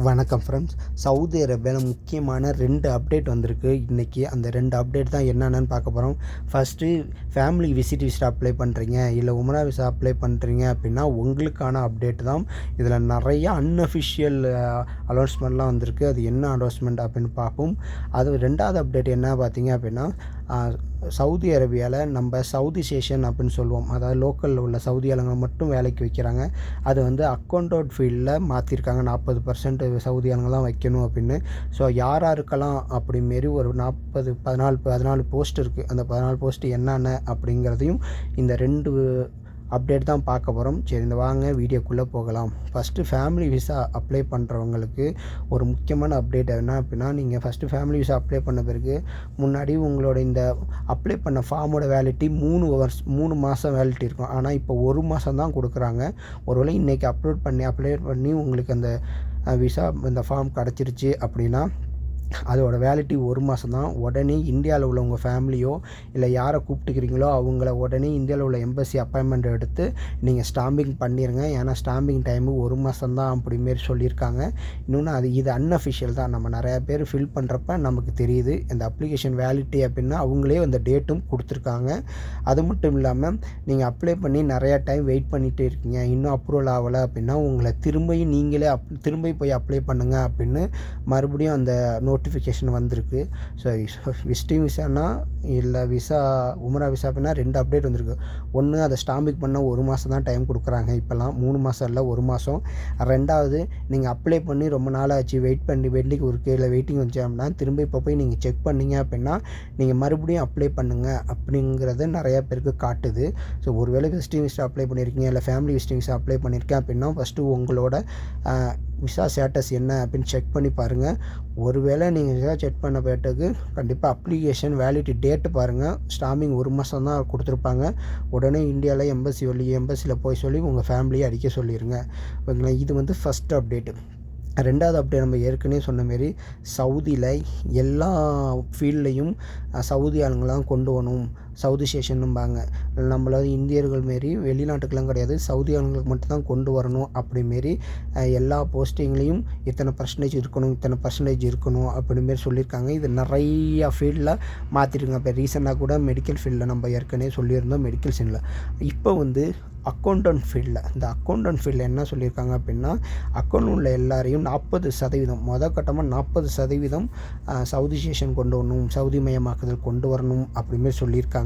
வணக்கம் friends. Saudi அரேபியாவில் முக்கியமான 2 அப்டேட் வந்திருக்கு இன்றைக்கி. அந்த 2 அப்டேட் தான் என்னென்னு பார்க்க போகிறோம். First, family visit visa apply பண்ணுறீங்க, இல்லை உம்ரா விசா அப்ளை பண்ணுறீங்க அப்படின்னா உங்களுக்கான அப்டேட் தான். இதில் நிறையா அன்அஃபிஷியல் அனௌன்ஸ்மெண்ட்லாம் வந்திருக்கு. அது என்ன அனௌன்ஸ்மெண்ட் அப்படின்னு பார்ப்போம். அது 2வது அப்டேட் என்ன பார்த்தீங்க அப்படின்னா, சவுதி அரேபியாவில் நம்ம சவுதி சேஷன் அப்படின்னு சொல்லுவோம். அதாவது லோக்கலில் உள்ள சவுதி ஆளுங்களை மட்டும் வேலைக்கு வைக்கிறாங்க. அது வந்து அக்கௌண்ட் ஃபீல்டில் மாற்றிருக்காங்க. 40% சவுதி ஆளுங்க தான் வைக்கணும் அப்படின்னு. ஸோ யாருக்கெல்லாம் அப்படிமாரி ஒரு 14 போஸ்ட் இருக்குது. அந்த 14 போஸ்ட்டு என்னென்ன அப்படிங்கிறதையும் இந்த 2 அப்டேட் தான் பார்க்க போகிறோம். சரி, இந்த வாங்க வீடியோக்குள்ளே போகலாம். ஃபஸ்ட்டு, ஃபேமிலி விசா அப்ளை பண்ணுறவங்களுக்கு ஒரு முக்கியமான அப்டேட் என்ன அப்படின்னா, நீங்கள் ஃபஸ்ட்டு ஃபேமிலி விசா அப்ளை பண்ண பிறகு முன்னாடி உங்களோட இந்த அப்ளை பண்ண ஃபார்மோட வேலிட்டி 3 மாதம் வேலிட்டி இருக்கும். ஆனால் இப்போ 1 மாதம் தான் கொடுக்குறாங்க. ஒருவேளை இன்றைக்கி அப்ளை பண்ணி உங்களுக்கு அந்த விசா இந்த ஃபார்ம் கிடச்சிருச்சு அப்படின்னா அதோட வேலிட்டி 1 மாதம் தான். உடனே இந்தியாவில் உள்ள உங்கள் ஃபேமிலியோ இல்லை யாரை கூப்பிட்டுக்கிறீங்களோ அவங்கள உடனே இந்தியாவில் உள்ள எம்பசி அப்பாயின்மெண்ட் எடுத்து நீங்கள் ஸ்டாம்பிங் பண்ணிடுங்க. ஏன்னா ஸ்டாம்பிங் டைமு 1 மாதம் தான் அப்படிமாரி சொல்லியிருக்காங்க. இன்னொன்று, இது அன்அஃபிஷியல் தான். நம்ம நிறையா பேர் ஃபில் பண்ணுறப்ப நமக்கு தெரியுது. இந்த அப்ளிகேஷன் வேலிட்டி அப்படின்னா அவங்களே அந்த டேட்டும் கொடுத்துருக்காங்க. அது மட்டும் இல்லாமல் நீங்கள் அப்ளை பண்ணி நிறையா டைம் வெயிட் பண்ணிகிட்டே இருக்கீங்க, இன்னும் அப்ரூவல் ஆகலை அப்படின்னா உங்களை திரும்பி போய் அப்ளை பண்ணுங்கள் அப்படின்னு மறுபடியும் அந்த நோட்டிஃபிகேஷன் வந்திருக்கு. ஸோ விசிட்டிங் விசானா இல்லை உம்ரா விசா அப்படின்னா 2 அப்டேட் வந்திருக்கு. ஒன்று, அதை ஸ்டாம்பிங் பண்ண 1 மாதம் தான் டைம் கொடுக்குறாங்க. இப்போல்லாம் 3 மாதம் இல்லை, 1 மாதம். 2வது, நீங்கள் அப்ளை பண்ணி ரொம்ப நாள் ஆச்சு, வெயிட்டிங் இருக்குது, இல்லை வெயிட்டிங் வந்துச்சு அப்படின்னா திரும்ப இப்போ போய் நீங்கள் செக் பண்ணீங்க அப்படின்னா நீங்கள் மறுபடியும் அப்ளை பண்ணுங்கள் அப்படிங்கிறது நிறையா பேருக்கு காட்டுது. ஸோ ஒருவேளை விசிட்டிங் விசா அப்ளை பண்ணியிருக்கீங்க இல்லை ஃபேமிலி விசிட்டிங் விசா அப்ளை பண்ணியிருக்கேன் அப்படின்னா ஃபஸ்ட்டு உங்களோட விசா ஸ்டேட்டஸ் என்ன அப்படின்னு செக் பண்ணி பாருங்கள். ஒருவேளை நீங்கள் விசா செக் பண்ண போய்ட்டுக்கு கண்டிப்பாக அப்ளிகேஷன் வேலிட்டி டேட்டு பாருங்கள். ஸ்டாம்பிங் 1 மாதம் தான் கொடுத்துருப்பாங்க. உடனே இந்தியாவில் எம்பசியில் போய் சொல்லி உங்கள் ஃபேமிலியை அடிக்க சொல்லிடுங்க. ஓகேங்களா? இது வந்து ஃபஸ்ட் அப்டேட்டு. 2வது அப்டேட், நம்ம ஏற்கனவே சொன்ன மாரி சவுதியில் எல்லா ஃபீல்ட்லேயும் சவுதி ஆளுங்களாம் கொண்டு வரணும். சவுதி ஸ்டேஷனும்பாங்க. நம்மளால இந்தியர்கள் மாரி வெளிநாட்டுக்கெலாம் கிடையாது, சவுதி ஆளுங்களுக்கு மட்டும்தான் கொண்டு வரணும். அப்படிமாரி எல்லா போஸ்டிங்லேயும் இத்தனை பர்சன்டேஜ் இருக்கணும் அப்படிமாரி சொல்லியிருக்காங்க. இது நிறையா ஃபீல்டில் மாற்றிருக்காங்க. இப்போ ரீசெண்டாக கூட மெடிக்கல் ஃபீல்டில் நம்ம ஏற்கனவே சொல்லியிருந்தோம். மெடிக்கல் ஃபீல்டில் இப்போ வந்து அக்கௌண்டன்ட் ஃபீல்டில் என்ன சொல்லியிருக்காங்க அப்படின்னா, அக்கௌண்ட் உள்ள எல்லாரையும் 40% கட்டமாக 40% சவுதி ஸ்டேஷன் கொண்டு வரணும், சவுதி மயமாக்குதல் கொண்டு வரணும் அப்படிமாரி சொல்லியிருக்காங்க.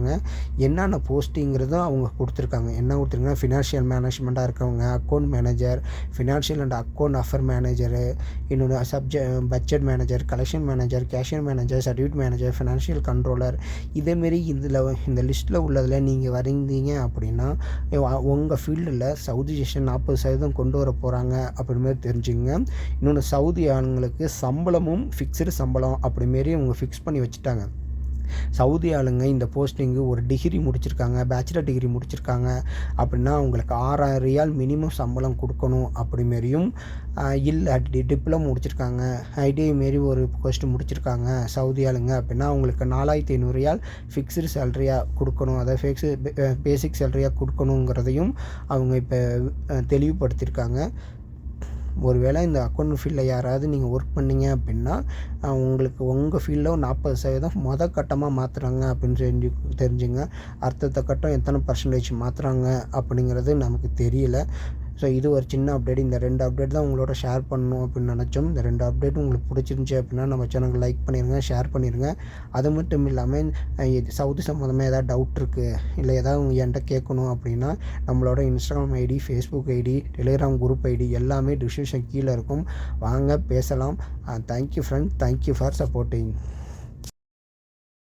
என்னென்ன போஸ்டிங்கிறதும் அவங்க கொடுத்துருக்காங்க. என்ன கொடுத்துருக்காங்கன்னா, ஃபினான்ஷியல் மேனேஜ்மெண்ட்டாக இருக்கவங்க, account manager, financial and account affair manager, இன்னொன்று budget manager, collection manager, cashier manager, certificate manager, financial controller, இதேமாரி இந்த லிஸ்ட்டில் உள்ளதில் நீங்கள் வரீங்க அப்படின்னா உங்கள் ஃபீல்டில் சவுதி ஸ்டேஷன் 40% கொண்டு வர போகிறாங்க அப்படிமாரி தெரிஞ்சுங்க. இன்னொன்று, சவுதி ஆளுங்களுக்கு சம்பளமும் ஃபிக்ஸ்டு சம்பளம் அப்படிமாரி அவங்க ஃபிக்ஸ் பண்ணி வச்சுட்டாங்க. சவுதி ஆளுங்க இந்த போஸ்டிங்கு ஒரு டிகிரி முடிச்சிருக்காங்க, பேச்சுலர் டிகிரி முடிச்சிருக்காங்க அப்படின்னா அவங்களுக்கு 6000 ரியால் மினிமம் சம்பளம் கொடுக்கணும் அப்படிமாரியும், இல்லை டிப்ளமோ முடிச்சிருக்காங்க, ஐடிஐ மாரி ஒரு போஸ்ட் முடிச்சிருக்காங்க சவுதி ஆளுங்க அப்படின்னா அவங்களுக்கு 4500 ரியால் ஃபிக்ஸ்டு சேலரியாக கொடுக்கணும். அதாவது பேசிக் சேலரியாக கொடுக்கணுங்கிறதையும் அவங்க இப்போ தெளிவுபடுத்தியிருக்காங்க. ஒருவேளை இந்த அக்கௌண்ட் ஃபீல்டில் யாராவது நீங்கள் ஒர்க் பண்ணீங்க அப்படின்னா உங்களுக்கு உங்கள் ஃபீல்டில் 40% கட்டமாக மாற்றுறாங்க அப்படின்னு தெரிஞ்சுங்க. அடுத்த கட்டம் எத்தனை பர்சன்டேஜ் மாற்றுறாங்க அப்படிங்கிறது நமக்கு தெரியல. ஸோ இது ஒரு சின்ன அப்டேட். இந்த 2 அப்டேட் தான் உங்களோட ஷேர் பண்ணணும் அப்படின்னு நினச்சோம். இந்த 2 அப்டேட்டும் உங்களுக்கு பிடிச்சிருந்துச்சி அப்படின்னா நம்ம சேனலுக்கு லைக் பண்ணிடுங்க, ஷேர் பண்ணிடுங்க. அது மட்டும் இல்லாமல் சவுதி சம்மந்தமாக ஏதாவது டவுட் இருக்குது, இல்லை ஏதாவது என்கிட்ட கேட்கணும் அப்படின்னா நம்மளோட Instagram ID, Facebook ID, Telegram group ID எல்லாமே டிஸ்கிரிப்ஷன் கீழே இருக்கும். வாங்க பேசலாம். Thank you friend, thank you for supporting.